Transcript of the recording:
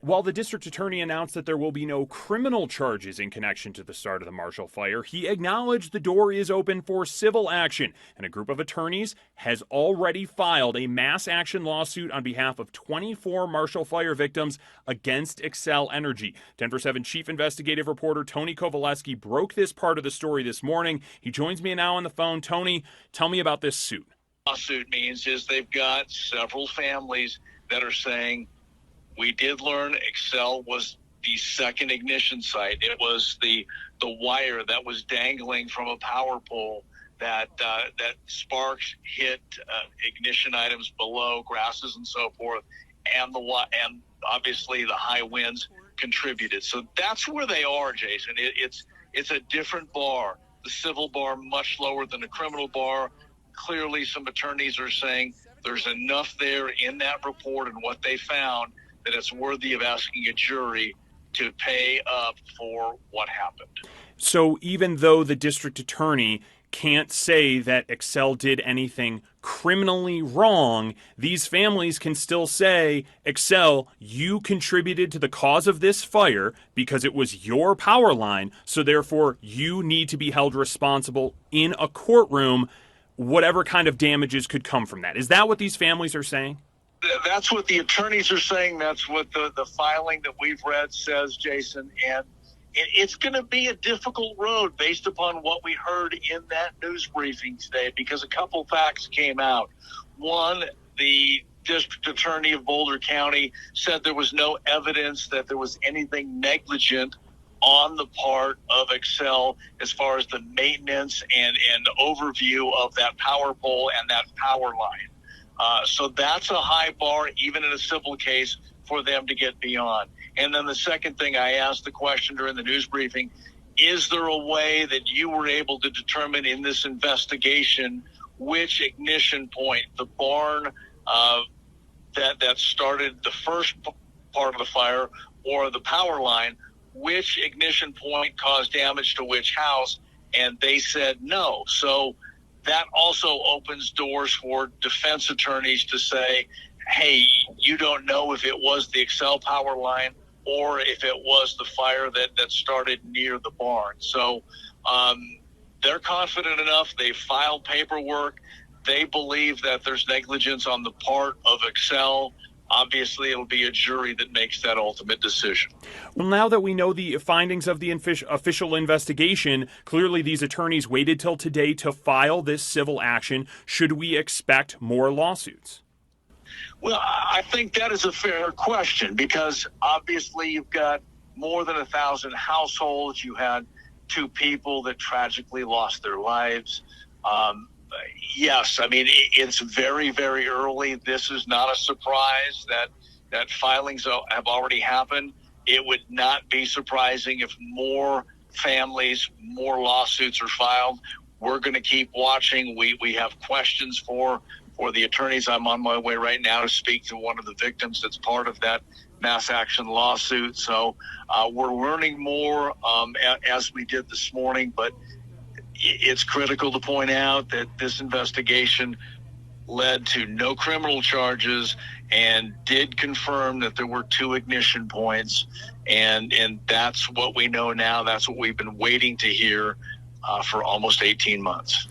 While the district attorney announced that there will be no criminal charges in connection to the start of the Marshall Fire, he acknowledged the door is open for civil action, and a group of attorneys has already filed a mass action lawsuit on behalf of 24 Marshall Fire victims against Xcel Energy. Denver 7 Chief Investigative Reporter Tony Kovaleski broke this part of the story this morning. He joins me now on the phone. Tony, tell me about this suit. Lawsuit means is they've got several families that are saying, we did learn Xcel was the second ignition site. It was the wire that was dangling from a power pole that sparks hit ignition items below, grasses and so forth, and obviously the high winds contributed. So that's where they are, Jason. It's a different bar. The civil bar much lower than the criminal bar. Clearly, some attorneys are saying there's enough there in that report and what they found that it's worthy of asking a jury to pay up for what happened. So even though the district attorney can't say that Xcel did anything criminally wrong, these families can still say, Xcel, you contributed to the cause of this fire because it was your power line, so therefore you need to be held responsible in a courtroom, whatever kind of damages could come from that. Is that what these families are saying? That's what the attorneys are saying. That's what the filing that we've read says, Jason. And it's going to be a difficult road based upon what we heard in that news briefing today, because a couple facts came out. One, the district attorney of Boulder County said there was no evidence that there was anything negligent on the part of Xcel as far as the maintenance and overview of that power pole and that power line. So that's a high bar, even in a civil case, for them to get beyond. And then the second thing, I asked the question during the news briefing, is there a way that you were able to determine in this investigation which ignition point, the barn that started the first part of the fire or the power line, which ignition point caused damage to which house? And they said no. So that also opens doors for defense attorneys to say, hey, you don't know if it was the Xcel power line or if it was the fire that started near the barn. So they're confident enough. They filed paperwork. They believe that there's negligence on the part of Xcel. Obviously, it'll be a jury that makes that ultimate decision. Well, now that we know the findings of the official investigation, clearly these attorneys waited till today to file this civil action. Should we expect more lawsuits? Well, I think that is a fair question, because obviously you've got more than 1,000 households. You had 2 people that tragically lost their lives. Yes, I mean, it's very, very early. This is not a surprise that filings have already happened. It would not be surprising if more families, more lawsuits are filed. We're going to keep watching. We have questions for the attorneys. I'm on my way right now to speak to one of the victims that's part of that mass action lawsuit. So we're learning more as we did this morning, but it's critical to point out that this investigation led to no criminal charges and did confirm that there were 2 ignition points. And that's what we know now. That's what we've been waiting to hear for almost 18 months.